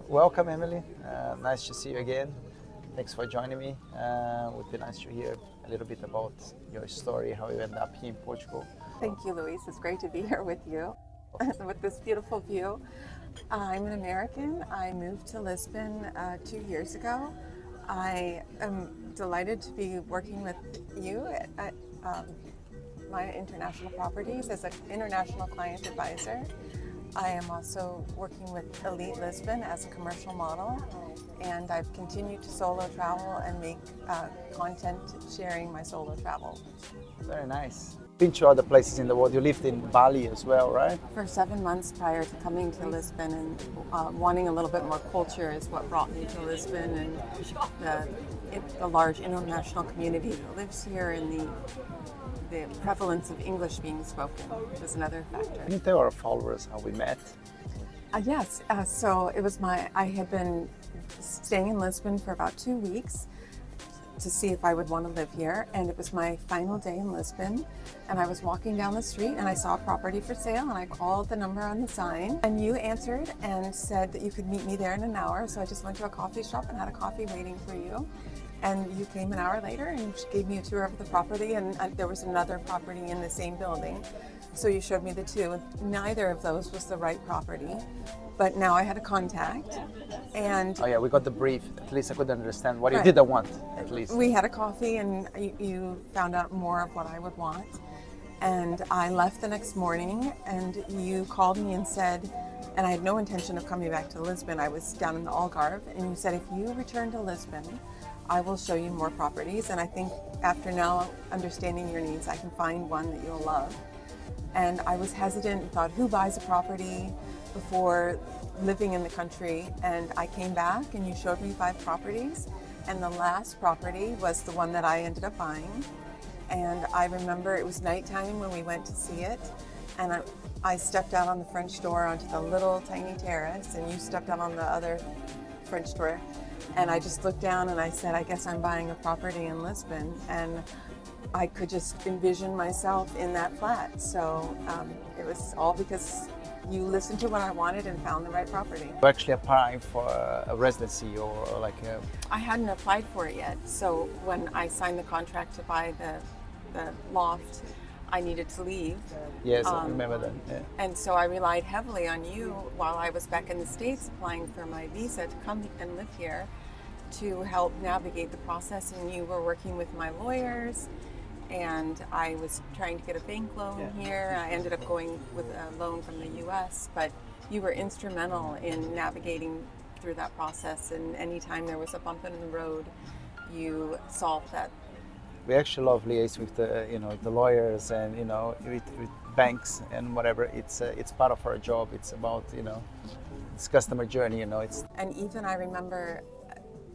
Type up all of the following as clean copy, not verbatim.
Welcome, Emily. Nice to see you again. Thanks for joining me. Would be nice to hear a little bit about your story, how you ended up here in Portugal. Thank you, Luiz. It's great to be here with you with this beautiful view. I'm an American. I moved to Lisbon 2 years ago. I am delighted to be working with you at Maia International Properties as an international client advisor. I am also working with Elite Lisbon as a commercial model, and I've continued to solo travel and make content sharing my solo travel. Very nice. Been to other places in the world. You lived in Bali as well, right? For 7 months prior to coming to Lisbon and wanting a little bit more culture is what brought me to Lisbon, and the large international community that lives here and the prevalence of English being spoken was another factor. Can you tell our followers how we met? Yes, so it was I had been staying in Lisbon for about 2 weeks to see if I would want to live here, and it was my final day in Lisbon, and I was walking down the street and I saw a property for sale, and I called the number on the sign, and you answered and said that you could meet me there in an hour. So I just went to a coffee shop and had a coffee waiting for you, and you came an hour later and gave me a tour of the property, and there was another property in the same building, so you showed me the two. Neither of those was the right property, but now I had a contact, and Oh yeah, we got the brief. At least I could understand what you didn't want, at least. we had a coffee, and you found out more of what I would want. And I left the next morning, and you called me and said, and I had no intention of coming back to Lisbon. I was down in the Algarve, and you said, if you return to Lisbon, I will show you more properties. And I think after now understanding your needs, I can find one that you'll love. And I was hesitant and thought, who buys a property before living in the country? And I came back and you showed me 5 properties, and the last property was the one that I ended up buying. And I remember it was nighttime when we went to see it, and I stepped out on the French door onto the little tiny terrace, and you stepped out on the other French door, and I just looked down and I said, I guess I'm buying a property in Lisbon. And I could just envision myself in that flat. So it was all because you listened to what I wanted and found the right property. You actually applying for a residency or like a... I hadn't applied for it yet. So when I signed the contract to buy the loft, I needed to leave. Yes, I remember that. Yeah. And so I relied heavily on you while I was back in the States applying for my visa to come and live here to help navigate the process. And you were working with my lawyers, and I was trying to get a bank loan here. I ended up going with a loan from the US, but you were instrumental in navigating through that process. And anytime there was a bump in the road, you solved that. We actually love liaise with the lawyers and with banks and whatever. It's part of our job. It's about it's customer journey. It's And even I remember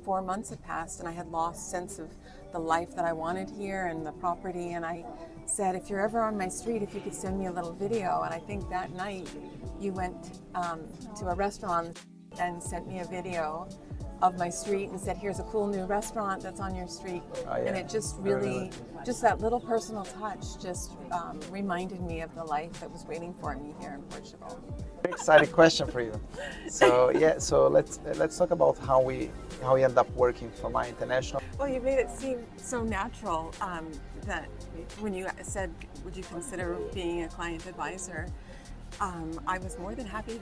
4 months had passed and I had lost sense of the life that I wanted here and the property. And I said, if you're ever on my street, if you could send me a little video. And I think that night you went to a restaurant and sent me a video of my street and said, here's a cool new restaurant that's on your street. Oh, yeah. And it just really, just that little personal touch just reminded me of the life that was waiting for me here in Portugal. very exciting question for you. So let's talk about how we end up working for Maia International. Well, you made it seem so natural that when you said, would you consider being a client advisor? I was more than happy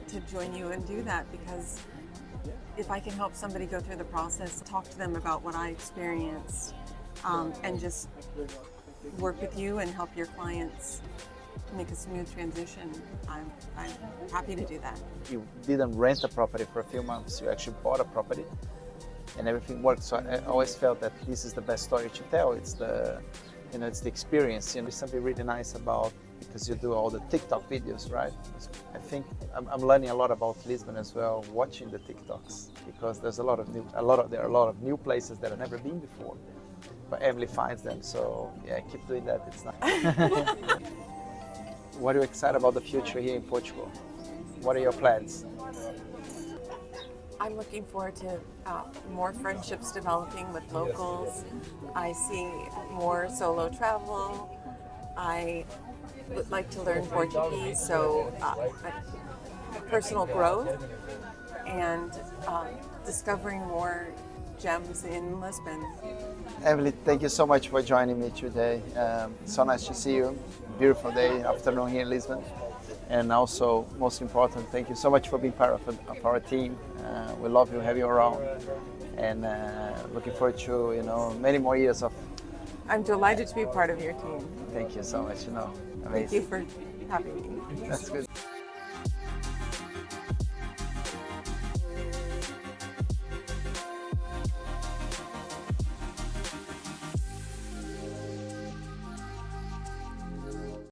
to join you and do that, because if I can help somebody go through the process, talk to them about what I experienced, and just work with you and help your clients make a smooth transition, I'm happy to do that. You didn't rent a property for a few months, you actually bought a property and everything worked. So I always felt that this is the best story to tell. It's the experience. There's something really nice about, because you do all the TikTok videos, right? I think I'm learning a lot about Lisbon as well, watching the TikToks, because there's there are a lot of new places that I've never been before, but Emily finds them. So yeah, keep doing that. It's nice. What are you excited about the future here in Portugal? What are your plans? I'm looking forward to more friendships developing with locals. I see more solo travel. I would like to learn Portuguese, so personal growth. and discovering more gems in Lisbon. Emily, thank you so much for joining me today. So nice to see you. Beautiful day, afternoon here in Lisbon. And also, most important, thank you so much for being part of our team. We love you, have you around, and looking forward to many more years of. I'm delighted to be part of your team. Thank you so much. Thank Amazing. you for having me. That's good.